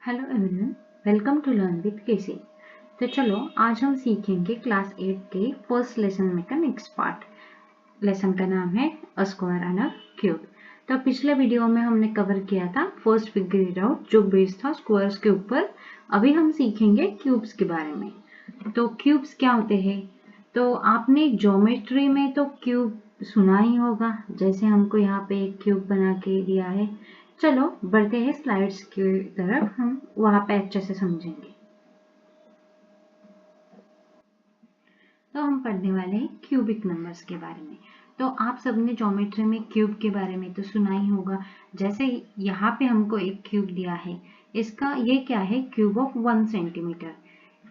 Hello everyone, welcome to learn with KC. तो चलो आज हम सीखेंगे क्लास 8 के फर्स्ट लेसन में का नेक्स्ट पार्ट। लेसन का नाम है a square and a cube. तो पिछले वीडियो में हमने कवर किया था फर्स्ट फिगर इट आउट जो बेस्ड था स्क्वायर्स के ऊपर। अभी हम सीखेंगे क्यूब्स के बारे में। तो क्यूब्स क्या होते हैं? तो आपने ज्योमेट्री में तो क्यूब सुना ही होगा, जैसे हमको यहाँ पे एक क्यूब बना के दिया है। चलो बढ़ते हैं स्लाइड्स की तरफ, हम वहां पे अच्छे से समझेंगे। तो हम पढ़ने वाले हैं क्यूबिक नंबर्स के बारे में। तो आप सबने ज्योमेट्री में क्यूब के बारे में तो सुना ही होगा। जैसे यहाँ पे हमको एक क्यूब दिया है, इसका ये क्या है? Cube of 1 centimetre.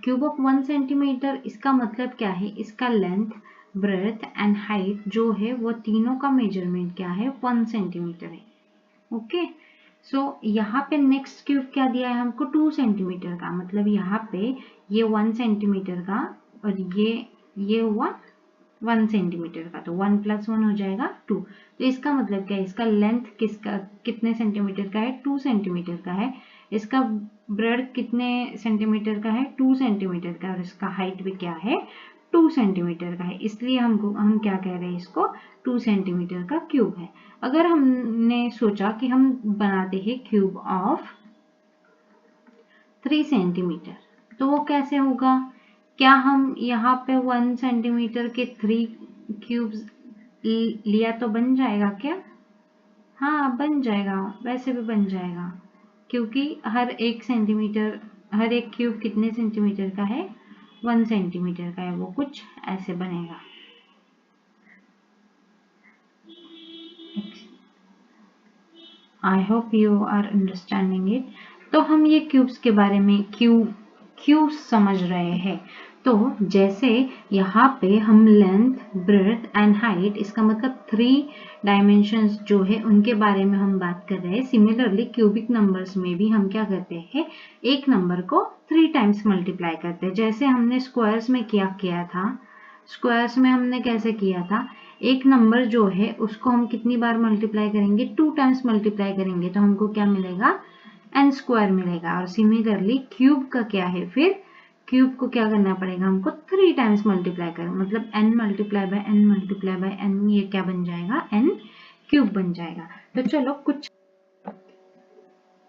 Cube of 1 centimetre इसका मतलब क्या है? इसका लेंथ, ब्रेड्थ एंड हाइट जो है वो तीनों का मेजरमेंट क्या है? 1 सेंटीमीटर है। ओके, सो यहाँ पे नेक्स्ट क्यूब क्या दिया है हमको? 2 सेंटीमीटर का। मतलब यहाँ पे ये 1 सेंटीमीटर का और ये हुआ 1 सेंटीमीटर का, तो 1 + 1 हो जाएगा 2। तो इसका मतलब क्या है? इसका लेंथ कितने सेंटीमीटर का है? 2 सेंटीमीटर का है। इसका ब्रेड कितने सेंटीमीटर का है? 2 सेंटीमीटर का। और इसका हाइट भी क्या है? 2 सेंटीमीटर का है। इसलिए हम क्या कह रहे हैं? इसको 2 सेंटीमीटर का क्यूब है। अगर हमने सोचा कि हम बनाते हैं क्यूब ऑफ 3 सेंटीमीटर, तो वो कैसे होगा? क्या हम यहाँ पे 1 सेंटीमीटर के 3 क्यूब्स लिया तो बन जाएगा क्या? हाँ, बन जाएगा, वैसे भी बन जाएगा, क्योंकि हर एक क्यूब कितने सेंटीमीटर का है? 1 सेंटीमीटर का है। वो कुछ ऐसे बनेगा। I hope you are understanding it. तो हम ये क्यूब्स के बारे में क्यों समझ रहे हैं? तो जैसे यहाँ पे हम लेंथ, ब्रेड्थ एंड हाइट, इसका मतलब 3 डायमेंशंस जो है उनके बारे में हम बात कर रहे हैं। सिमिलरली क्यूबिक नंबर्स में भी हम क्या करते हैं? एक नंबर को 3 टाइम्स मल्टीप्लाई करते हैं। जैसे हमने स्क्वायर्स में किया था। स्क्वायर्स में हमने कैसे किया था? एक नंबर जो है उसको हम कितनी बार मल्टीप्लाई करेंगे? 2 टाइम्स मल्टीप्लाई करेंगे, तो हमको क्या मिलेगा? n स्क्वायर मिलेगा। और सिमिलरली क्यूब का क्या है फिर? क्यूब को क्या करना पड़ेगा? हमको 3 टाइम्स मल्टीप्लाई करना, मतलब n multiply by n multiply by n, ये क्या बन जाएगा? n क्यूब बन जाएगा। तो चलो कुछ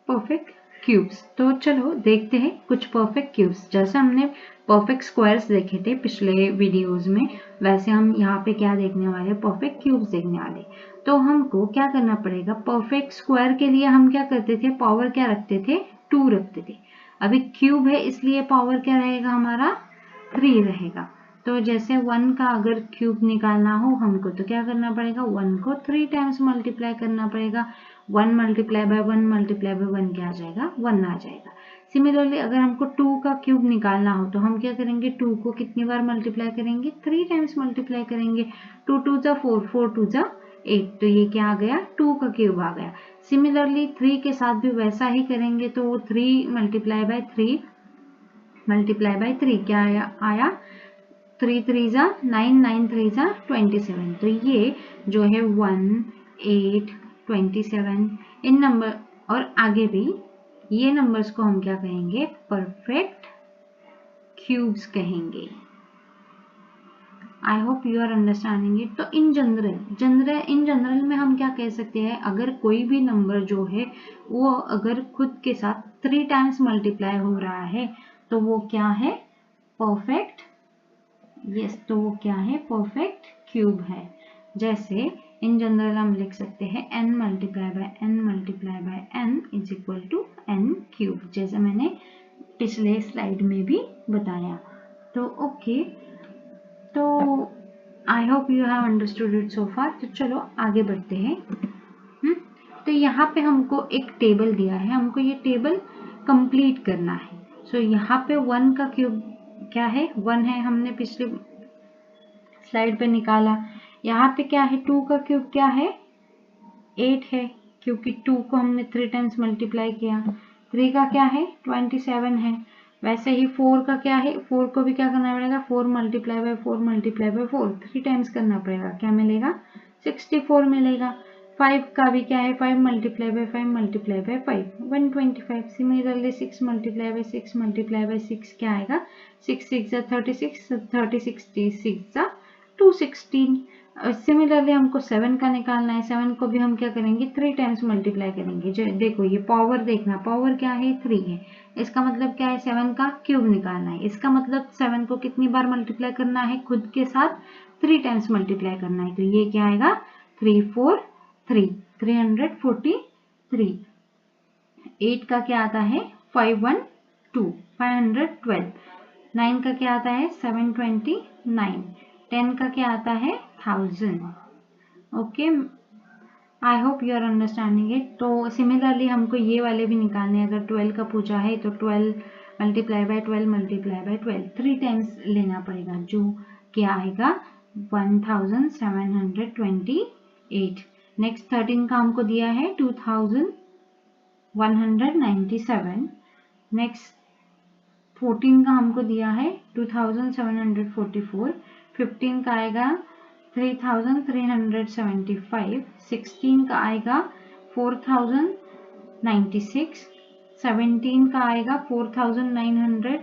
परफेक्ट क्यूब्स, तो चलो देखते हैं कुछ परफेक्ट क्यूब्स। जैसे हमने परफेक्ट स्क्वायर्स देखे थे पिछले वीडियोस में, वैसे हम यहाँ पे क्या देखने वाले? परफेक्ट क्यूब्स देखने वाले। तो हमको क्या करना पड़ेगा? परफेक्ट स्क्वायर के लिए हम क्या करते थे? पावर क्या रखते थे? 2 रखते थे। अभी क्यूब है इसलिए पावर क्या रहेगा हमारा? 3 रहेगा। तो जैसे 1 का अगर क्यूब निकालना हो हमको, तो क्या करना पड़ेगा? 1 को 3 टाइम्स मल्टीप्लाई करना पड़ेगा। 1 मल्टीप्लाई बाय 1 मल्टीप्लाई बाय 1 क्या आ जाएगा? 1 आ जाएगा। सिमिलरली अगर हमको 2 का क्यूब निकालना हो तो हम क्या करेंगे? 2 को कितनी बार मल्टीप्लाई करेंगे? 3 टाइम्स मल्टीप्लाई करेंगे। 2 2 जा 4, 4 2 जा 8, तो ये क्या आ गया? 2 का क्यूब आ गया। सिमिलरली 3 के साथ भी वैसा ही करेंगे, तो वो 3 मल्टीप्लाई बाय 3 मल्टीप्लाई बाय 3 क्या आया? 3 3 जा 9, 9 3 जा 27। तो ये जो है 1 8 27 इन नंबर और आगे भी ये नंबर्स को हम क्या कहेंगे? परफेक्ट क्यूब्स कहेंगे। I hope you are understanding it. तो इन जनरल में हम क्या कह सकते हैं? अगर कोई भी नंबर जो है वो अगर खुद के साथ 3 टाइम्स मल्टीप्लाई हो रहा है तो वो क्या है? परफेक्ट। यस, तो वो क्या है? परफेक्ट क्यूब है। जैसे इन जनरल हम लिख सकते हैं n multiply by n multiply by n is equal to n cube, जैसे मैंने पिछले स्लाइड में भी बताया। तो ओके, तो I hope you have understood it so far. तो चलो आगे बढ़ते हैं। तो यहाँ पे हमको एक टेबल दिया है, हमको ये टेबल कंप्लीट करना है। सो यहाँ पे 1 का क्यूब क्या है? 1 है, हमने पिछले स्लाइड पे निकाला। यहाँ पे क्या है? 2 का क्यूब क्या है? 8 है, क्योंकि 2 को हमने 3 टाइम्स मल्टीप्लाई किया। 3 का क्या है? 27 है। वैसे ही 4 का क्या है? 4 को भी क्या करना पड़ेगा? 4 multiply by 4 multiply by 4 3 times करना पड़ेगा। क्या मिलेगा? 64 मिलेगा। 5 का भी क्या है 5 multiply by 5 multiply by 5 125। Similarly 6 multiply by 6 multiply by 6 क्या आएगा 6 6 36 36 6 216। सिमिलरली हमको 7 का निकालना है। 7 को भी हम क्या करेंगे 3 टाइम्स मल्टीप्लाई करेंगे। जो देखो ये पावर देखना, पावर क्या है 3 है, इसका मतलब क्या है 7 का क्यूब निकालना है। इसका मतलब 7 को कितनी बार मल्टीप्लाई करना है खुद के साथ 3 टाइम्स मल्टीप्लाई करना है। तो ये क्या आएगा 3 4 3 343। 8 का क्या आता है 512 512। 9 का क्या आता है 729। 10 का क्या आता है 1000। Okay, I hope you are understanding it. तो सिमिलरली हमको ये वाले भी निकालने हैं। अगर 12 का पूछा है तो 12 multiply by 12 multiply by 12 3 times लेना पड़ेगा, जो क्या आएगा 1728। नेक्स्ट 13 का हमको दिया है 2197। नेक्स्ट 14 का हमको दिया है 2744। 15 का आएगा 3375। 16 का आएगा 4096। 17 का आएगा 4913।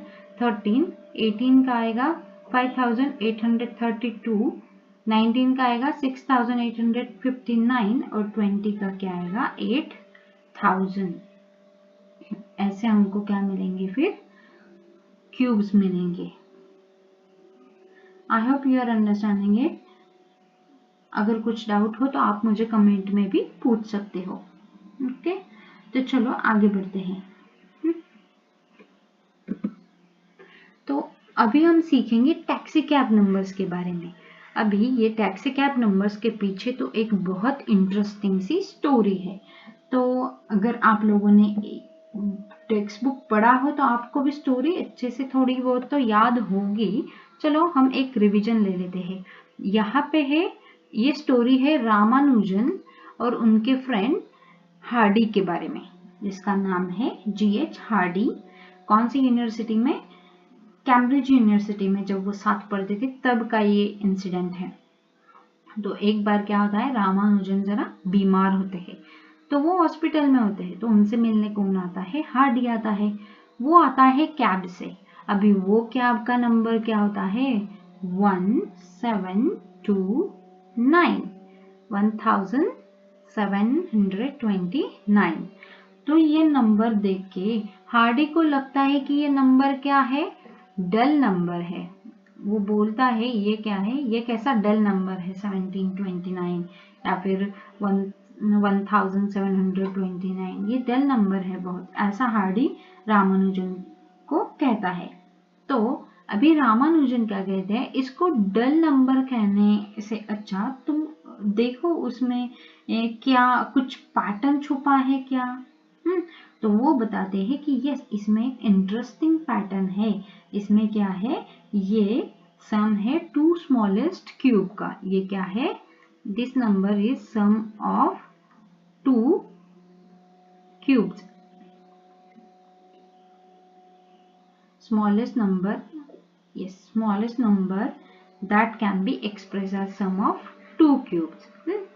18 का आएगा 5832। 19 का आएगा 6859 और 20 का क्या आएगा 8000। ऐसे हमको क्या मिलेंगे फिर क्यूब्स मिलेंगे। I hope you are understanding it. अगर कुछ डाउट हो तो आप मुझे कमेंट में भी पूछ सकते हो। ओके, तो चलो आगे बढ़ते हैं। तो अभी हम सीखेंगे टैक्सी कैब नंबर्स के बारे में। अभी ये टैक्सी कैब नंबर्स के पीछे तो एक बहुत इंटरेस्टिंग सी स्टोरी है। तो अगर आप लोगों ने टेक्स्ट बुक पढ़ा हो तो आपको भी स्टोरी अच्छे से थोड़ी बहुत तो याद होगी। चलो हम एक रिवीजन ले लेते हैं। यहाँ पे है ये स्टोरी है रामानुजन और उनके फ्रेंड हार्डी के बारे में, जिसका नाम है GH हार्डी। कौन सी यूनिवर्सिटी में, कैम्ब्रिज यूनिवर्सिटी में जब वो साथ पढ़ते थे तब का ये इंसिडेंट है। तो एक बार क्या होता है रामानुजन जरा बीमार होते हैं, तो वो हॉस्पिटल में होते हैं। तो उनसे मिलने कौन आता है हार्डी आता है। वो आता है कैब से। अभी वो कैब का नंबर क्या होता है 1729 1729। तो ये नंबर देख के हार्डी को लगता है कि ये नंबर क्या है डल नंबर है। वो बोलता है ये क्या है, ये कैसा डल नंबर है 1729 या फिर 1729, ये डल नंबर है बहुत, ऐसा हार्डी रामानुजन को कहता है। तो अभी रामानुजन क्या कहते हैं, इसको डल नंबर कहने से अच्छा तुम देखो उसमें क्या कुछ पैटर्न छुपा है क्या। तो वो बताते हैं कि यस इसमें एक इंटरेस्टिंग पैटर्न है। इसमें क्या है, ये सम है टू स्मॉलेस्ट क्यूब का। ये क्या है, this number is sum of two cubes. smallest number that can be expressed as sum of two cubes।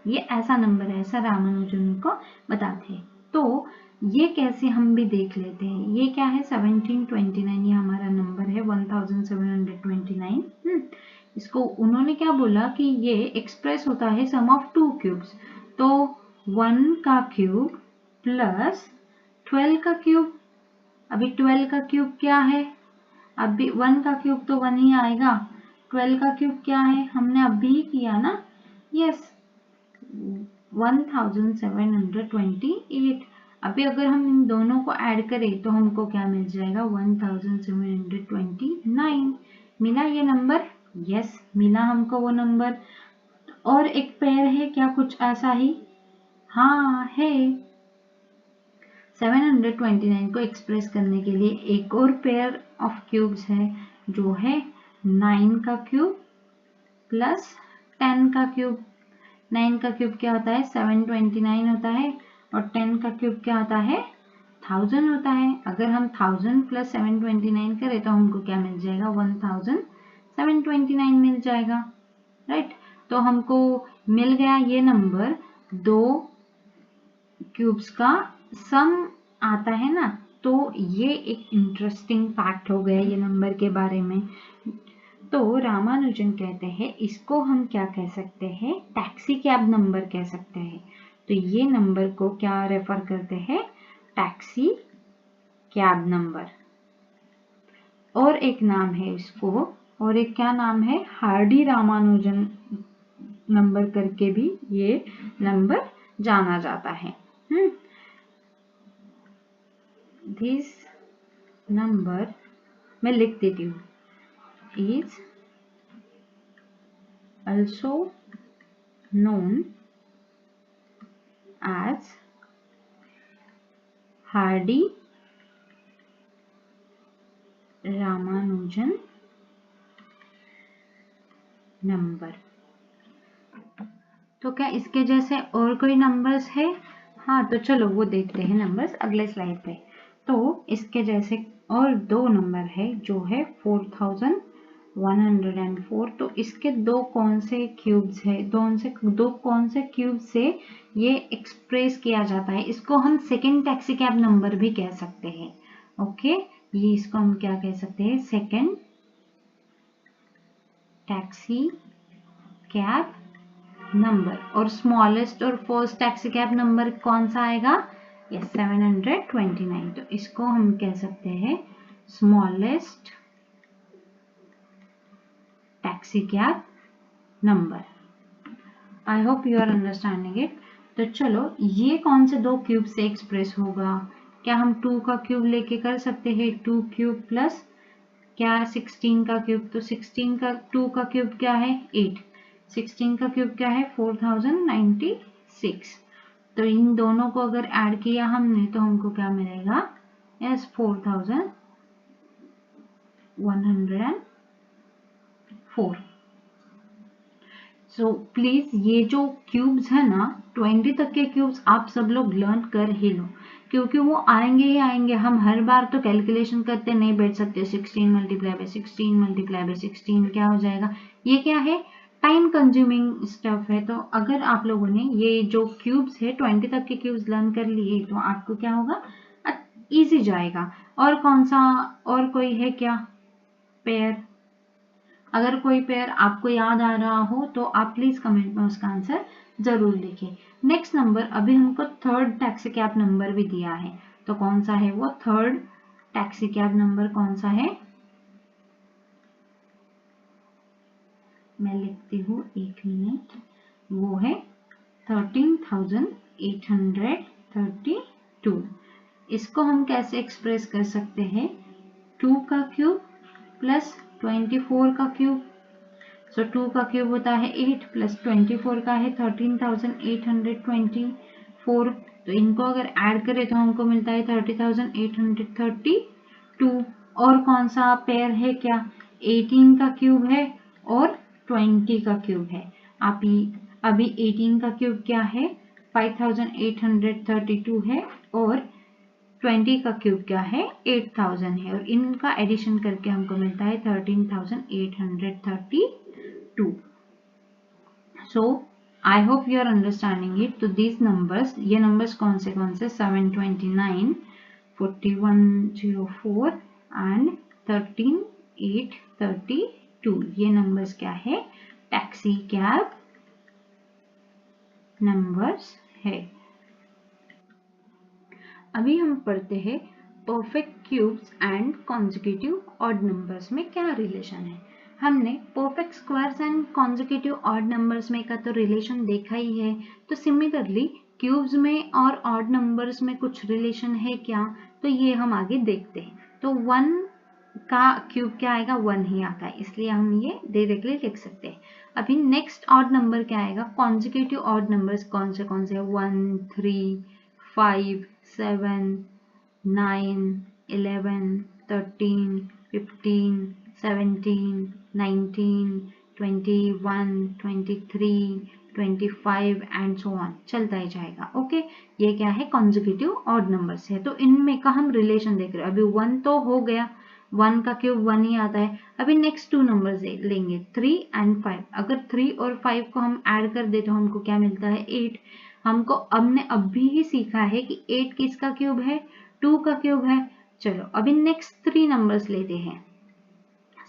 ये ऐसा नंबर है, ऐसा रामानुजन को बताते हैं। तो ये कैसे हम भी देख लेते हैं। ये क्या है 1729, ये हमारा नंबर है 1729। इसको उन्होंने क्या बोला कि ये एक्सप्रेस होता है सम ऑफ टू क्यूब्स। तो 1 का क्यूब प्लस 12 का क्यूब। अभी 12 का क्यूब क्या है, अभी 1 का क्यूब तो 1 ही आएगा। 12 का क्यूब क्या है, हमने अभी ही किया ना, यस 1728। अभी अगर हम इन दोनों को ऐड करें तो हमको क्या मिल जाएगा 1729। मिला ये नंबर, यस मिला हमको वो नंबर। और एक पेयर है क्या कुछ ऐसा ही, हाँ है। 729 को एक्सप्रेस करने के लिए एक और पेयर ऑफ क्यूब्स है, जो है 9 का क्यूब प्लस 10 का क्यूब। 9 का क्यूब क्या होता है 729 होता है और 10 का क्यूब क्या होता है 1000 होता है। अगर हम 1000 प्लस 729 करें तो हमको क्या मिल जाएगा 1729 मिल जाएगा, राइट। तो हमको मिल गया ये नंबर दो क्यूब्स का सम आता है ना, तो ये एक इंटरेस्टिंग फैक्ट हो गया ये नंबर के बारे में। तो रामानुजन कहते हैं इसको हम क्या कह सकते हैं, टैक्सी कैब नंबर कह सकते हैं। तो ये नंबर को क्या रेफर करते हैं, टैक्सी कैब नंबर। और एक नाम है इसको, और एक क्या नाम है, हार्डी रामानुजन नंबर करके भी ये नंबर जाना जाता है। दिस नंबर मैं लिख देती हूँ, is also known as Hardy Ramanujan number. तो क्या इसके जैसे और कोई नंबर्स है? हाँ, तो चलो वो देखते हैं नंबर्स अगले स्लाइड पे। तो इसके जैसे और दो नंबर है जो है 4104। तो इसके दो कौन से क्यूब्स है, दो कौन से क्यूब से ये एक्सप्रेस किया जाता है, इसको हम सेकेंड टैक्सी कैब नंबर भी कह सकते हैं। ओके, ये इसको हम क्या कह सकते हैं, सेकेंड टैक्सी कैब नंबर। और स्मॉलेस्ट और फर्स्ट टैक्सी कैब नंबर कौन सा आएगा, ये 729। तो इसको हम कह सकते हैं smallest taxi cab number. I hope you are understanding it. तो चलो, ये कौन से दो क्यूब से एक्सप्रेस होगा, क्या हम 2 का क्यूब लेके कर सकते हैं, 2 क्यूब प्लस क्या 16 का क्यूब। तो 16 का 2 का क्यूब क्या है 8, 16 का क्यूब क्या है 4096। तो इन दोनों को अगर ऐड किया हमने तो हमको क्या मिलेगा, यस 4104। सो प्लीज ये जो क्यूब्स है ना, 20 तक के क्यूब्स आप सब लोग लर्न कर ही लो, क्योंकि वो आएंगे ही आएंगे। हम हर बार तो कैलकुलेशन करते नहीं बैठ सकते, 16 मल्टीप्लाई बाय 16 मल्टीप्लाई बाय 16 क्या हो जाएगा, ये क्या है, टाइम कंज्यूमिंग स्टफ है। तो अगर आप लोगों ने ये जो क्यूब्स है 20 तक के क्यूब्स लर्न कर लिए तो आपको क्या होगा, इजी जाएगा। और कौन सा, और कोई है क्या पेयर, अगर कोई पेयर आपको याद आ रहा हो तो आप प्लीज कमेंट में उसका आंसर जरूर लिखिए। नेक्स्ट नंबर, अभी हमको थर्ड टैक्सी कैब नंबर भी दिया है, तो कौन सा है वो थर्ड टैक्सी कैब नंबर, कौन सा है, मैं लिखती हूँ, एक मिनट, वो है 13,832। इसको हम कैसे एक्सप्रेस कर सकते हैं, 2 का क्यूब प्लस 24 का क्यूब। सो 2 का क्यूब होता है 8 प्लस 24 का है 13,824। तो इनको अगर ऐड करें तो हमको मिलता है 30,832। और कौन सा पेयर है, क्या 18 का क्यूब है और 20 का क्यूब है। आप अभी 18 का क्यूब क्या है 5,832 है, और 20 का क्यूब क्या है 8,000 है, और इनका एडिशन करके हमको मिलता है 13,832। So I hope you are understanding it. तो these numbers, ये numbers कौन से 729, 4104 and 13,832, ये numbers क्या है, टैक्सी कैब numbers है। अभी हम पढ़ते हैं perfect cubes and consecutive odd numbers में क्या रिलेशन है। हमने perfect squares and consecutive odd numbers में का तो रिलेशन देखा ही है, तो सिमिलरली क्यूब्स में और ऑड नंबर्स में कुछ रिलेशन है क्या, तो ये हम आगे देखते हैं। तो 1 का क्यूब क्या आएगा, 1 ही आता है, इसलिए हम ये डायरेक्टली लिख सकते हैं। अभी नेक्स्ट ऑड नंबर क्या आएगा, कॉन्जिक्यूटिव ऑड नंबर्स कौन से 1, 3, 5, 7, 9, 11, 13, 15, 17, 19, 21, 23, 25 एंड सो ऑन, चलता ही जाएगा। ओके, ये क्या है, कॉन्जिक्यूटिव ऑड नंबर्स है। तो इनमें का हम रिलेशन देख रहे हैं। अभी 1 तो हो गया, 1 का क्यूब 1 ही आता है। अभी नेक्स्ट 2 नंबर्स लेंगे 3 एंड 5। अगर 3 और 5 को हम ऐड कर दे तो हमको क्या मिलता है 8। हमको हमने अभी ही सीखा है कि 8 किसका क्यूब है, 2 का क्यूब है। चलो अभी नेक्स्ट 3 नंबर्स लेते हैं,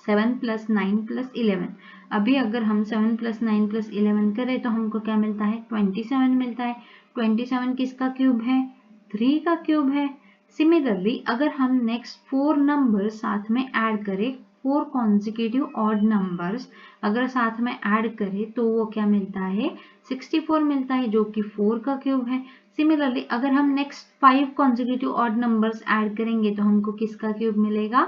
7 + 9 + 11। अभी अगर हम 7 + 9 + 11 करें तो हमको क्या मिलता है, 27 मिलता है। 27 किसका क्यूब है, 3 का क्यूब है। सिमिलरली अगर हम नेक्स्ट 4 नंबर साथ में ऐड करें, 4 कॉन्जिक्यूटिव ऑड नंबर्स अगर साथ में ऐड करें तो वो क्या मिलता है, 64 मिलता है, जो कि 4 का क्यूब है। सिमिलरली अगर हम next 5 consecutive odd numbers add करेंगे तो हमको किसका क्यूब मिलेगा,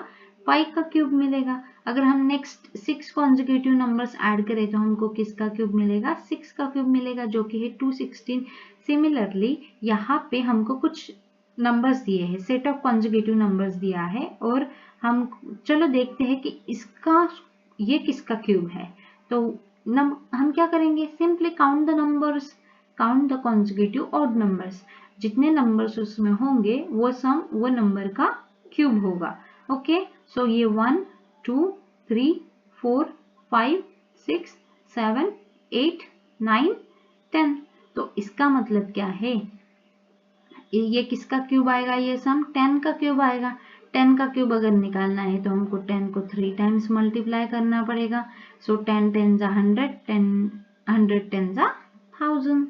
5 का क्यूब मिलेगा। अगर हम नेक्स्ट 6 कॉन्जिक्यूटिव नंबर्स ऐड करें तो हमको किसका क्यूब मिलेगा, 6 का क्यूब मिलेगा, जो कि है 216। सिमिलरली यहाँ पे हमको कुछ नंबर्स दिए हैं, सेट ऑफ कॉन्जिक्यूटिव नंबर्स दिया है, और हम चलो देखते हैं कि इसका ये किसका क्यूब है। तो हम क्या करेंगे, simply count the numbers, count the consecutive odd numbers. जितने नंबर्स उसमें होंगे वो सम वो नंबर का क्यूब होगा। ओके, सो ये 1 2 3 4 5 6 7 8 9 10। तो इसका मतलब क्या है, ये किसका क्यूब आएगा, ये सम 10 का क्यूब आएगा। 10 का क्यूब अगर निकालना है तो हमको 10 को 3 टाइम्स मल्टीप्लाई करना पड़ेगा। सो 10 10 100, 100 10 1000।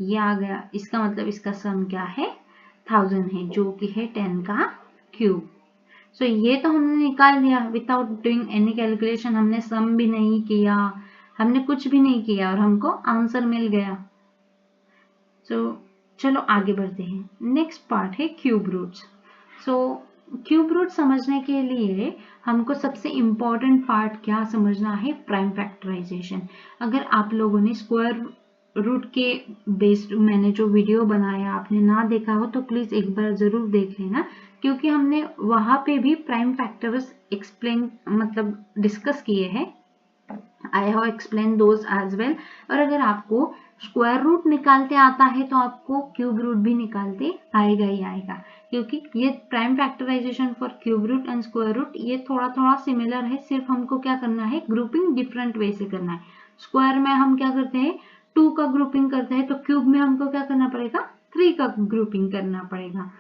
ये आ गया, इसका मतलब इसका सम क्या है, 1000 है, जो कि है 10 का क्यूब। सो ये तो हमने निकाल दिया विदाउट डूइंग एनी कैलकुलेशन, हमने सम भी नहीं किया, हमने कुछ भी नहीं किया और हमको आंसर मिल गया। सो चलो आगे बढ़ते हैं। नेक्स्ट पार्ट है cube roots. So cube root समझने के लिए हमको सबसे इम्पोर्टेंट पार्ट क्या समझना है, प्राइम फैक्टराइजेशन। अगर आप लोगों ने स्क्वायर रूट के बेस्ड मैंने जो वीडियो बनाया आपने ना देखा हो तो प्लीज एक बार जरूर देख लेना, क्योंकि हमने वहां पे भी प्राइम फैक्टर्स एक्सप्लेन मतलब डिस्कस किए हैं। I have explain those as well. और अगर आपको स्क्वायर रूट निकालते आता है तो आपको क्यूब रूट भी निकालते आएगा ही आएगा, क्योंकि ये prime factorization for cube root and square root ये थोड़ा थोड़ा सिमिलर है, सिर्फ हमको क्या करना है, ग्रुपिंग डिफरेंट वे से करना है। स्क्वायर में हम क्या करते हैं, 2 का ग्रुपिंग करते हैं, तो क्यूब में हमको क्या करना पड़ेगा, 3 का ग्रुपिंग करना पड़ेगा।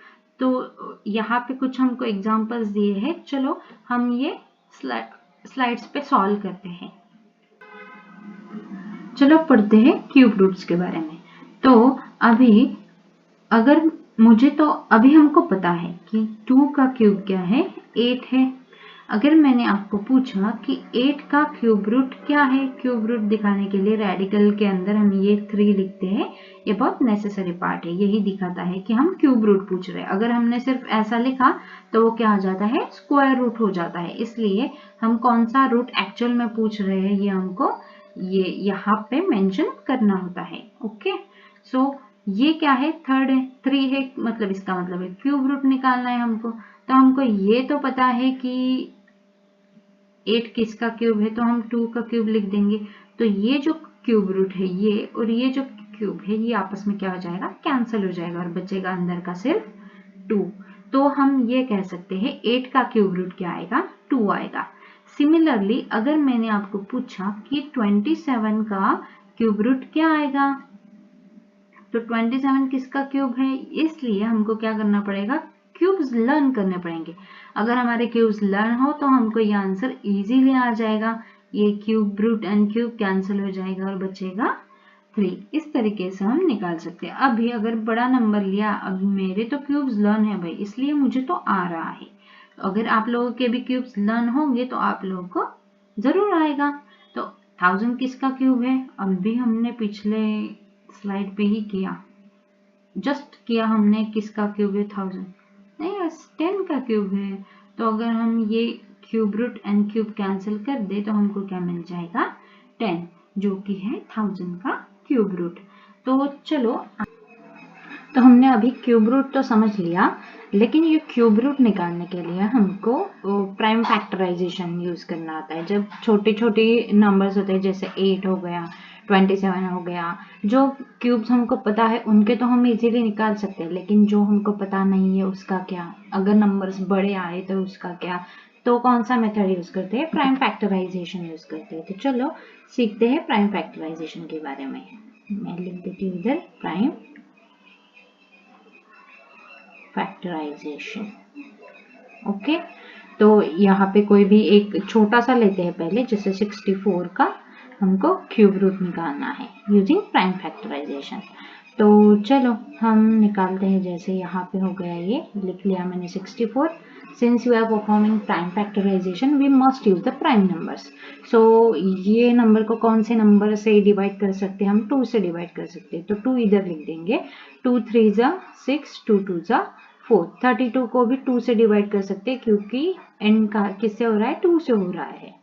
तो यहाँ पे कुछ हमको एग्जांपल्स दिए हैं, चलो हम ये स्लाइड्स पे सॉल्व करते हैं। चलो पढ़ते हैं क्यूब रूट्स के बारे में। तो अभी अगर मुझे तो अभी हमको पता है कि 2 का क्यूब क्या है, 8 है। अगर मैंने आपको पूछा कि 8 का क्यूब रूट क्या है, क्यूब रूट दिखाने के लिए रेडिकल के अंदर हम ये 3 लिखते हैं, ये बहुत नेसेसरी पार्ट है, यही दिखाता है कि हम क्यूब रूट पूछ रहे हैं। अगर हमने सिर्फ ऐसा लिखा तो वो क्या हो जाता है, स्क्वायर रूट हो जाता है। इसलिए हम कौन सा रूट एक्चुअल में पूछ रहे हैं ये हमको ये यहाँ पे मेंशन करना होता है। ओके, सो ये क्या है, थर्ड है, 3 है, मतलब इसका मतलब है क्यूब रूट निकालना है हमको। तो हमको ये तो पता है कि 8 किसका क्यूब है, तो हम 2 का क्यूब लिख देंगे। तो ये जो क्यूब रूट है ये और ये जो क्यूब है ये आपस में क्या हो जाएगा, कैंसिल हो जाएगा और बचेगा अंदर का सिर्फ 2। तो हम ये कह सकते हैं 8 का क्यूब रूट क्या आएगा, 2 आएगा। सिमिलरली अगर मैंने आपको पूछा कि 27 का क्यूब रूट क्या आएगा, तो 27 किसका क्यूब है, इसलिए हमको क्या करना पड़ेगा, क्यूब्स लर्न करने पड़ेंगे। अगर हमारे क्यूब्स लर्न हो तो हमको ये आंसर इजीली आ जाएगा, ये cube root and cube cancel हो जाएगा और बचेगा 3। इस तरीके से हम निकाल सकते हैं। अभी अगर बड़ा नंबर लिया, अब मेरे तो क्यूब्स लर्न है भाई, इसलिए मुझे तो आ रहा है। अगर आप लोगों के भी क्यूब्स लर्न होंगे तो आप लोगों को जरूर आएगा। तो 1000 किसका क्यूब है, अभी हमने पिछले स्लाइड पे ही किया, जस्ट किया हमने, किसका क्यूब है, 1000 नहीं, 10 का क्यूब है। तो अगर हम ये cube root and cube cancel कर दे तो हमको क्या मिल जाएगा, 10, जो कि है 1000 का क्यूब रूट। तो चलो, तो हमने अभी क्यूब रूट तो समझ लिया, लेकिन ये क्यूब रूट निकालने के लिए हमको प्राइम फैक्टराइजेशन यूज करना आता है। जब छोटे छोटे नंबर्स होते हैं, जैसे 8 हो गया, 27 हो गया, जो क्यूब्स हमको पता है उनके तो हम इजीली निकाल सकते हैं, लेकिन जो हमको पता नहीं है उसका क्या, अगर नंबर्स बड़े आए तो उसका क्या, तो कौन सा मेथड यूज करते हैं, प्राइम फैक्टराइजेशन यूज करते हैं। तो चलो सीखते हैं प्राइम फैक्टराइजेशन के बारे में। मैं लिख देती हूँ इधर प्राइम फैक्टराइजेशन। ओके, तो यहाँ पे कोई भी एक छोटा सा लेते हैं पहले, जैसे 64 का हमको क्यूब रूट निकालना है यूजिंग प्राइम फैक्टराइजेशन। तो चलो हम निकालते हैं। जैसे यहाँ पे हो गया, ये लिख लिया मैंने 64। Since we are performing prime factorization we must use the prime numbers. So ये नंबर को कौन से नंबर से डिवाइड कर सकते हैं हम? 2 से डिवाइड कर सकते हैं, तो 2 इधर लिख देंगे। 2 3 जा 6, 2 2 जा 4। 32 को भी 2 से डिवाइड कर सकते हैं क्योंकि एंड का किससे हो रहा है? 2 से हो रहा है।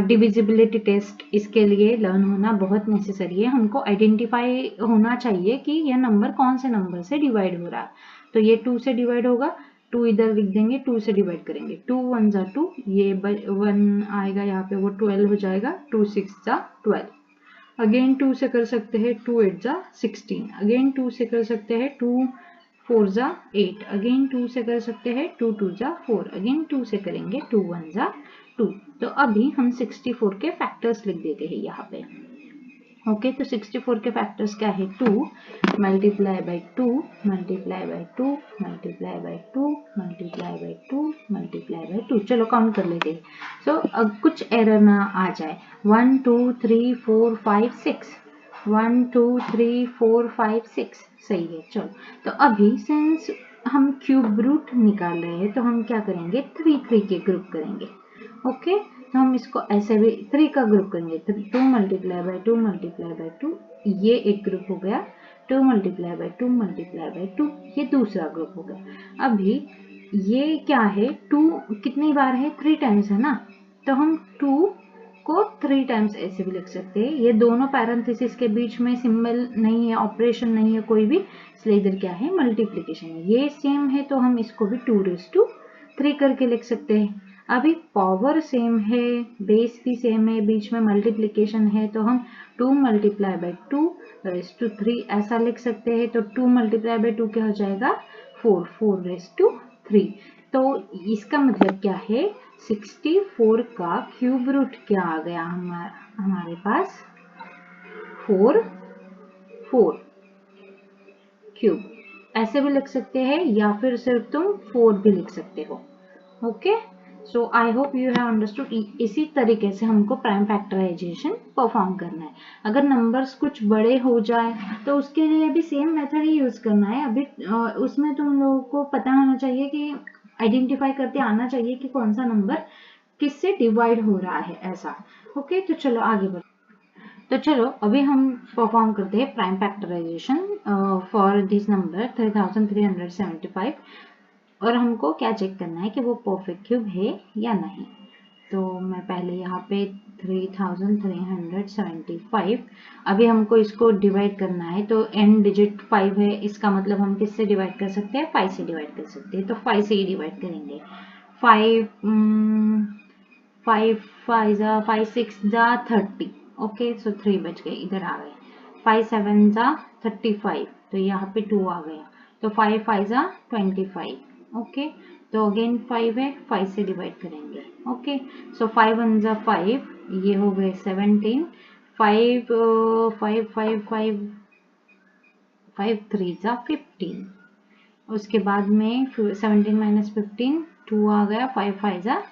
डिविजिबिलिटी टेस्ट इसके लिए लर्न होना बहुत नेसेसरी है। हमको आइडेंटिफाई होना चाहिए कि यह नंबर कौन से नंबर से डिवाइड हो रहा है। तो ये 2 से डिवाइड होगा, 2 इधर लिख देंगे, 2 से डिवाइड करेंगे। 2 1 जा 2, ये 1 आएगा यहाँ पे, वो 12 हो जाएगा। 2 6 जा 12। अगेन 2 से कर सकते हैं, 2 8 जा 16। अगेन 2 से कर सकते हैं, 2 4 जा 8। अगेन 2 से कर सकते हैं, 2 2 जा 4। अगेन 2 से करेंगे, 2 1 जा 2। तो अभी हम 64 के फैक्टर्स लिख देते हैं यहाँ पे। ओके, तो 64 के फैक्टर्स क्या है? 2 multiply by 2 multiply by 2 multiply by 2 multiply by 2 multiply by 2। चलो काउंट कर लेते हैं। सो अब कुछ एरर ना आ जाए। 1 2 3 4 5 6, 1 2 3 4 5 6 सही है। चलो, तो अभी सिंस हम क्यूब रूट निकाल रहे हैं तो हम क्या करेंगे? 3 3 के ग्रुप करेंगे। ओके, तो हम इसको ऐसे भी 3 का ग्रुप करेंगे। 2 मल्टीप्लाई बाई 2 मल्टीप्लाई बाई 2, ये एक ग्रुप हो गया। 2 मल्टीप्लाई बाई 2 मल्टीप्लाई बाई 2, ये दूसरा ग्रुप हो गया। अभी ये क्या है? 2 कितनी बार है? 3 टाइम्स है ना, तो हम 2 को 3 टाइम्स ऐसे भी लिख सकते हैं। ये दोनों पैरेंथेसिस के बीच में सिंबल नहीं है, ऑपरेशन नहीं है कोई भी, इसलिए इधर क्या है? मल्टीप्लिकेशन है। ये सेम है तो हम इसको भी 2⁻³ करके लिख सकते हैं। अभी पावर सेम है, बेस भी सेम है, बीच में मल्टीप्लिकेशन है, तो हम 2 मल्टीप्लाई बाई 2⁻³ ऐसा लिख सकते हैं। तो 2 मल्टीप्लाई बाई 2 क्या हो जाएगा? 4 4⁻³ तो इसका मतलब क्या है? 64 का क्यूब रूट क्या आ गया हमारे पास? 4 4 क्यूब ऐसे भी लिख सकते हैं, या फिर सिर्फ तुम 4 भी लिख सकते हो। Okay, so I hope you have understood. इसी तरीके से हमको प्राइम फैक्टराइजेशन परफॉर्म करना है। अगर नंबर्स कुछ बड़े हो जाए तो उसके लिए भी सेम मेथड ही यूज करना है। अभी उसमें तुम लोगों को पता होना चाहिए कि आइडेंटिफाई करते आना चाहिए कि कौन सा नंबर किससे डिवाइड हो रहा है, ऐसा। ओके, तो चलो आगे बढ़ो। तो चलो अभी हम परफॉर्म करते हैं prime factorization for this number 3375, और हमको क्या चेक करना है कि वो परफेक्ट क्यूब है या नहीं। तो मैं पहले यहाँ पे 3375, अभी हमको इसको डिवाइड करना है। तो एंड डिजिट 5 है, इसका मतलब हम किससे डिवाइड कर सकते हैं? 5 से डिवाइड कर सकते हैं। तो 5 से ही डिवाइड करेंगे। 5 5 5 जा 5 6 जा 30। ओके, सो 3 बच गए, इधर आ गए। 5 7 जा 35, तो यहाँ पे 2 आ गया। तो 5 5 जा 25। ओके, तो अगेन 5 है, 5 से डिवाइड करेंगे। ओके, सो 5 1 जा 5, ये हो गए 17। 5 5 5 5 5 3 जा 15। उसके बाद में 17 माइनस 15 2 आ गया। 5 5 जा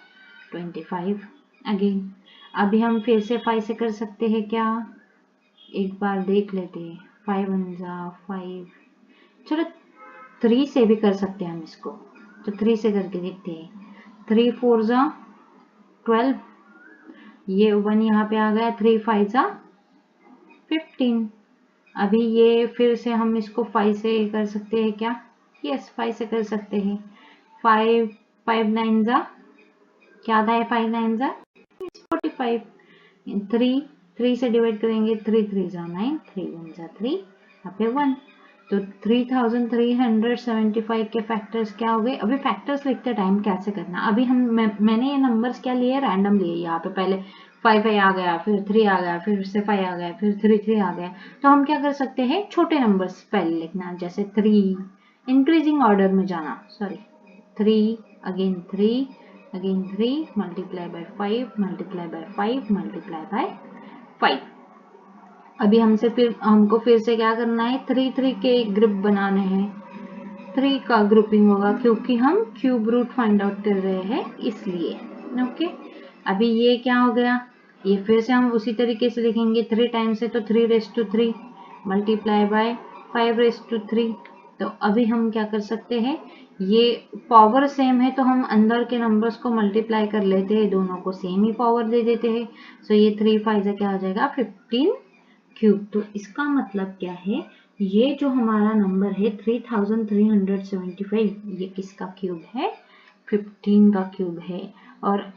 25 अगेन। अभी हम फिर से 5 से कर सकते हैं क्या? एक बार देख लेते हैं। 5 1 जा 5, चलो 3 से भी कर सकते हैं हम इसको। तो 3 से करके देखते हैं। 3 4 जा 12, ये 1 यहाँ पे आ गया। 3 5 जा 15। अभी ये फिर से हम इसको 5 से कर सकते हैं क्या? यस, 5 से कर सकते हैं। 5 5 9 जा, क्या था? 5 9 जा 45। 3 3 से डिवाइड करेंगे। 3 3 जा 9, 3 1 जा 3, यहाँ पे 1। तो 3375 के फैक्टर्स क्या हो गए? अभी फैक्टर्स लिखते टाइम कैसे करना? अभी मैंने ये नंबर्स क्या लिए? रैंडम लिए। यहाँ पे पहले 5 आ गया, फिर 3 आ गया, फिर से 5 आ गया, फिर 3 3 आ गया। तो हम क्या कर सकते हैं? छोटे नंबर्स पहले लिखना, जैसे 3, इंक्रीजिंग ऑर्डर में जाना, sorry 3 again 3 again 3 multiply by 5 multiply by 5 multiply by 5। अभी हमको फिर से क्या करना है, 3 3 के ग्रुप बनाने हैं। 3 का ग्रुपिंग होगा क्योंकि हम क्यूब रूट फाइंड आउट कर रहे हैं इसलिए। ओके, अभी ये क्या हो गया, ये फिर से हम उसी तरीके से लिखेंगे। 3 टाइम्स है तो 3 मल्टीप्लाई बाय 5 तो अभी हम क्या कर सकते हैं, ये पावर सेम है तो हम अंदर के नंबर्स को मल्टीप्लाई कर लेते हैं, दोनों को सेम ही पावर दे देते हैं। सो ये 3 5 क्या हो जाएगा 15 क्यूब। तो इसका मतलब क्या है, ये जो हमारा नंबर है 3375, ये किसका क्यूब है, 15 का क्यूब है। और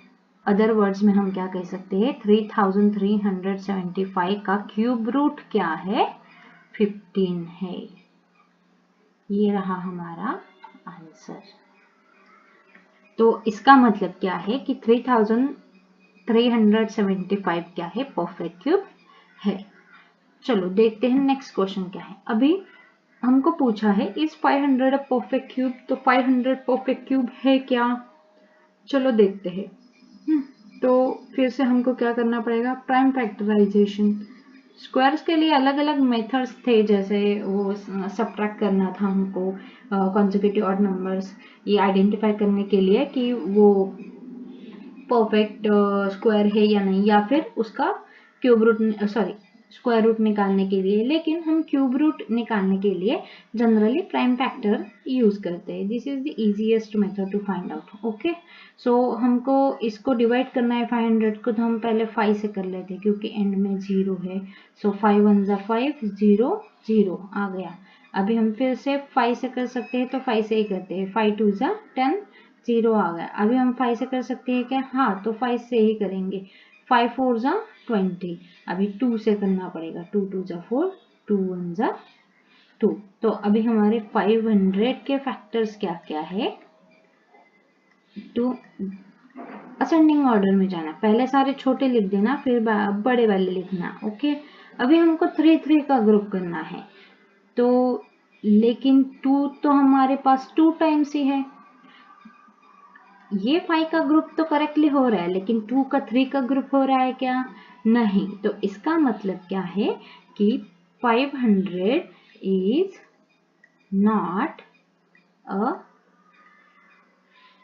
अदर वर्ड्स में हम क्या कह सकते हैं, 3375 का क्यूब रूट क्या है, 15 है। ये रहा हमारा आंसर। तो इसका मतलब क्या है कि 3375 क्या है, परफेक्ट क्यूब है। चलो देखते हैं नेक्स्ट क्वेश्चन क्या है। अभी हमको पूछा है इज 500 अ परफेक्ट क्यूब, तो 500 परफेक्ट क्यूब है क्या, चलो देखते हैं। तो फिर से हमको क्या करना पड़ेगा, प्राइम फैक्टराइजेशन। स्क्वायर्स के लिए अलग अलग मेथड्स थे, जैसे वो सब्ट्रैक्ट करना था हमको कॉन्सेक्यूटिव ऑड नंबर्स, ये आइडेंटिफाई करने के लिए कि वो परफेक्ट स्क्वायर है या नहीं, या फिर उसका क्यूब रूट स्क्वायर रूट निकालने के लिए। लेकिन हम क्यूब रूट निकालने के लिए जनरली प्राइम फैक्टर यूज करते हैं। This is the easiest method to find out. Okay, so हमको इसको डिवाइड करना है 500 को, तो हम पहले 5 से कर लेते हैं क्योंकि एंड में 0 है। सो 5 1 जा 5, 0 0 आ गया। अभी हम फिर से 5 से कर सकते हैं तो 5 से ही करते हैं। 5 2 जा 10, 0 आ गया। अभी हम 5 से कर सकते हैं क्या, हाँ, तो 5 से ही करेंगे। 5 4 जा 20, अभी 2 से करना पड़ेगा। 2 2 जा 4, 2 1 जा 2। तो अभी हमारे 500 के फैक्टर्स क्या क्या है, तो असेंडिंग ऑर्डर में जाना, पहले सारे छोटे लिख देना फिर बड़े वाले लिखना। ओके, अभी हमको 3 3 का ग्रुप करना है, तो लेकिन 2 तो हमारे पास 2 टाइम्स ही है। ये 5 का ग्रुप तो करेक्टली हो रहा है, लेकिन 2 का 3 का ग्रुप हो रहा है क्या, नहीं। तो इसका मतलब क्या है कि 500 is not a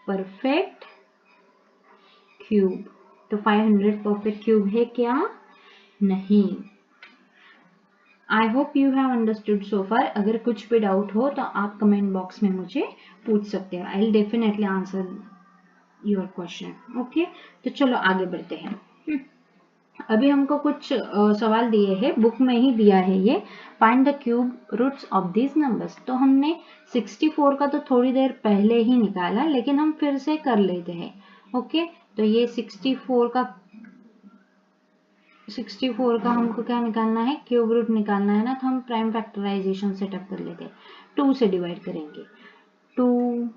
perfect cube. तो 500 परफेक्ट क्यूब है क्या, नहीं। I hope you have understood so far. अगर कुछ भी डाउट हो तो आप कमेंट बॉक्स में मुझे पूछ सकते हो। I will definitely answer your question. Okay, तो चलो आगे बढ़ते हैं। अभी हमको कुछ सवाल दिए हैं, बुक में ही दिया है ये, find the cube roots of this numbers. तो हमने 64 का तो थोड़ी देर पहले ही निकाला, लेकिन हम फिर से कर लेते हैं। ओके, तो ये 64 का हमको क्या निकालना है, क्यूब रूट निकालना है ना, तो हम प्राइम फैक्टराइजेशन सेटअप कर लेते हैं। 2 से डिवाइड करेंगे। 2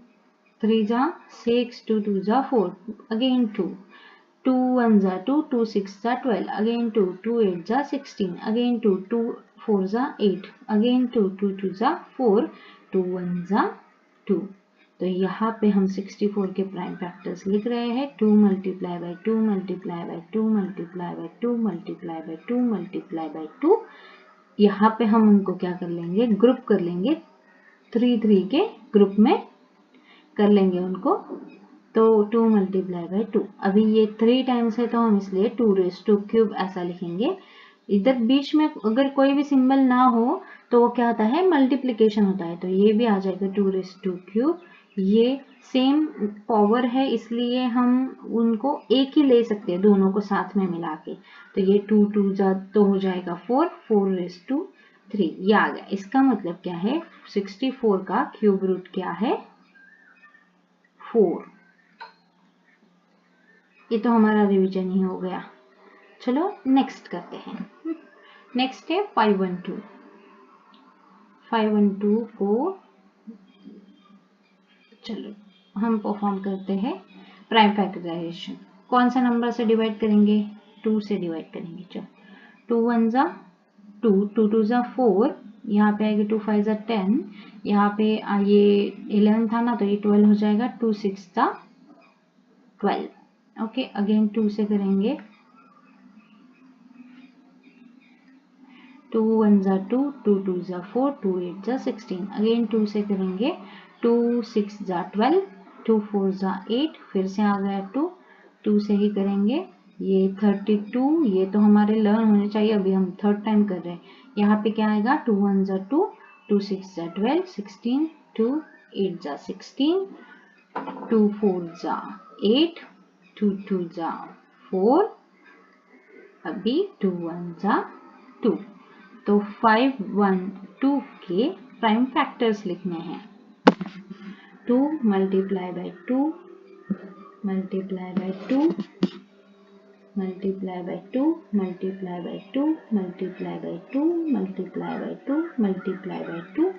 3 जा 6, 2 2 जा 4, अगेन 2 2 1 जा 2, 2 6 जा 12, अगेन 2 2 8 जा 16, अगेन 2 2 4 जा 8, अगेन 2 2 2 जा 4, 2 1 जा 2। तो यहाँ पे हम 64 के प्राइम फैक्टर्स लिख रहे हैं। 2 multiply by 2 multiply by 2 multiply by 2 multiply by 2 multiply by 2। यहाँ पे हम उनको क्या कर लेंगे, ग्रुप कर लेंगे, 3 3 के ग्रुप में कर लेंगे उनको। तो 2 मल्टीप्लाई बाय 2, अभी ये 3 टाइम्स है तो हम इसलिए 2 रेज़ टू क्यूब ऐसा लिखेंगे। इधर बीच में अगर कोई भी सिंबल ना हो तो वो क्या होता है, मल्टीप्लिकेशन होता है, तो ये भी आ जाएगा 2 रेज़ टू क्यूब। ये सेम पावर है इसलिए हम उनको एक ही ले सकते हैं, दोनों को साथ में मिला के। तो ये 2 2 जा तो हो जाएगा 4, 4 रेज़ टू 3, ये आ गया। इसका मतलब क्या है, 64 का क्यूब रूट क्या है, 4। ये तो हमारा रिवीजन ही हो गया। चलो नेक्स्ट करते हैं। नेक्स्ट है 512। 512 को चलो हम परफॉर्म करते हैं प्राइम फैक्टराइजेशन। कौन सा नंबर से डिवाइड करेंगे, 2 से डिवाइड करेंगे। चलो 2 1 जा 2, 2 2 जा 4, यहाँ पे आएगा 2 5 जा 10, यहाँ पे ये 11 था ना तो ये 12 हो जाएगा। 2 6 जा 12। ओके, अगेन 2 से करेंगे। 2 1 जा 2, 2 2 जा 4, 2 8 जा 16। अगेन 2 से करेंगे, 2 6 जा 12, 2 4 जा 8, फिर से आ गया 2, 2 से ही करेंगे। ये 32, ये तो हमारे लर्न होने चाहिए, अभी हम थर्ड टाइम कर रहे हैं। यहाँ पे क्या आएगा, 2 1 जा 2, 2 6 जा 12, 16, 2 8 जा 16, 2 4 जा 8, 2 2 जा 4, अभी 2 1 जा 2। तो 5 1 2 के प्राइम फैक्टर्स लिखने हैं। 2 multiply by 2 multiply by 2 multiply by 2 multiply by 2 multiply by 2 multiply by 2 multiply by 2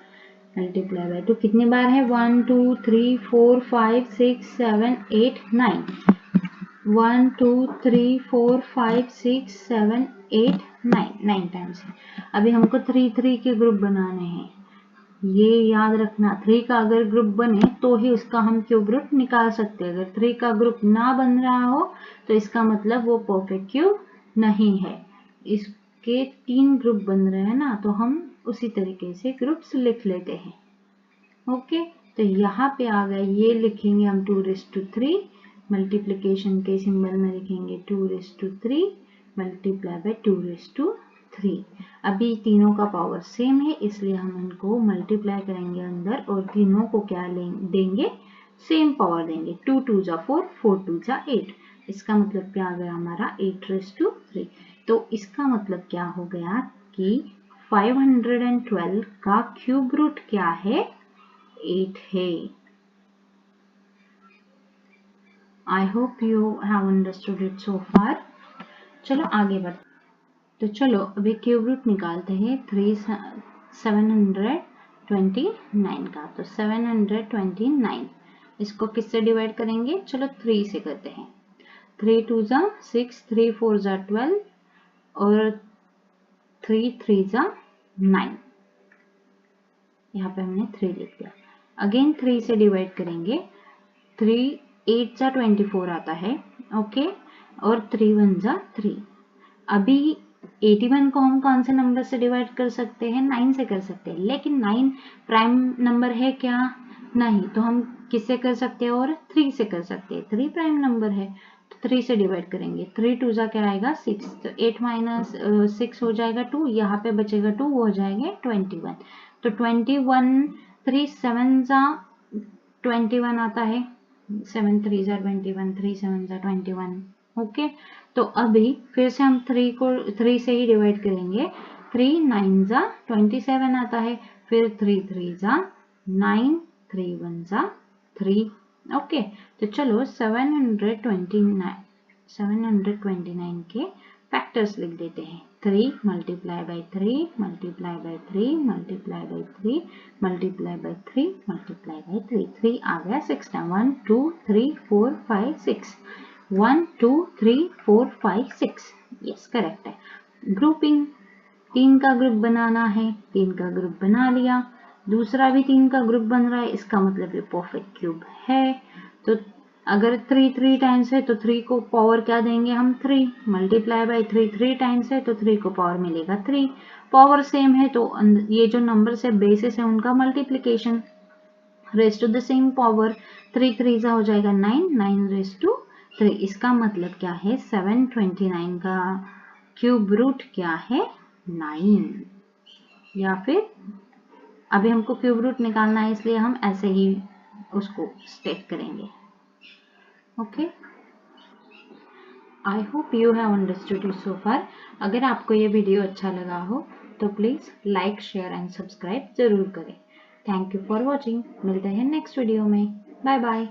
multiply by 2 कितनी बार है, 1 2 3 4 5 6 7 8 9, 1 2 3 4 5 6 7 8 9, 9 टाइम्स है। अभी हमको 3 3 के ग्रुप बनाने हैं, ये याद रखना। 3 का अगर ग्रुप बने तो ही उसका हम क्यूब रूट निकाल सकते हैं। अगर 3 का ग्रुप ना बन रहा हो तो इसका मतलब वो परफेक्ट क्यूब नहीं है। इसके 3 ग्रुप बन रहे हैं ना, तो हम उसी तरीके से ग्रुप्स लिख लेते हैं। ओके, तो यहाँ पे आ गए, ये लिखेंगे हम 2⁻3, मल्टीप्लिकेशन के सिंबल में लिखेंगे 2⁻3 मल्टीप्लाई बाय 2⁻3। अभी तीनों का पावर सेम है, इसलिए हम इनको मल्टीप्लाई करेंगे अंदर और तीनों को क्या देंगे, सेम पावर देंगे। 2 2 जा 4, 4 2 जा 8। इसका मतलब क्या आ गया हमारा, 8⁻3। तो इसका मतलब क्या हो गया कि 512 का क्यूब रूट क्या है, 8 है। I hope you have understood it so far. चलो आगे बढ़ते। तो चलो अभी क्यूब रूट निकालते हैं 729 का। तो 729 इसको किससे डिवाइड करेंगे, चलो 3 से करते हैं। 3 2 जा 6, 3 4 जा 12 और 3 3 जा 9। यहाँ पे हमने 3 लिख दिया। अगेन 3 से डिवाइड करेंगे, 3 8 जा 24 आता है, ओके, और 3 1 जा 3। अभी 81 को हम कौन से नंबर से डिवाइड कर सकते हैं, 9 से कर सकते हैं, लेकिन 9 प्राइम नंबर है क्या, नहीं, तो हम किससे कर सकते हैं, और 3 से कर सकते हैं। 3 प्राइम नंबर है तो 3 से डिवाइड करेंगे। 3 2 जा क्या आएगा, 6, तो 8 माइनस 6 हो जाएगा 2, यहाँ पे बचेगा 2, वो हो जाएंगे 21। तो 21, 3 7 जा 21 आता है, 7 3 जा 21, 3 7 जा 21। ओके, तो अभी फिर से हम 3 को 3 से ही डिवाइड करेंगे। 3 9 जा 27 आता है, फिर 3 3 जा 9, 3 1 जा 3। ओके, तो चलो 729 के फैक्टर्स लिख देते हैं। 3 multiply by 3 multiply by 3 multiply by 3 multiply by 3 multiply by 3, 3 आ गया 6 टाइम। 1 2 3 4 5 6, 1 2 3 4 5 6, यस करेक्ट है। ग्रुपिंग, 3 का ग्रुप बनाना है, 3 का ग्रुप बना लिया, दूसरा भी 3 का ग्रुप बन रहा है, इसका मतलब ये परफेक्ट क्यूब है। तो अगर 3 3 टाइम्स है तो 3 को पावर क्या देंगे हम, 3 मल्टीप्लाई बाय 3 3 टाइम्स है तो 3 को पावर मिलेगा 3। पावर सेम है तो ये जो नंबर से बेसिस है उनका multiplication, raise to the same power, 3 3 जा हो जाएगा 9, 9 रेज टू 3। इसका मतलब क्या है, 729 का क्यूब रूट क्या है, 9। या फिर अभी हमको क्यूब रूट निकालना है, इसलिए हम ऐसे ही उसको स्टेट करेंगे। Okay, I hope you have understood it so far. अगर आपको ये वीडियो अच्छा लगा हो तो please like share and subscribe जरूर करें। Thank you for watching. मिलते हैं नेक्स्ट वीडियो में। Bye bye.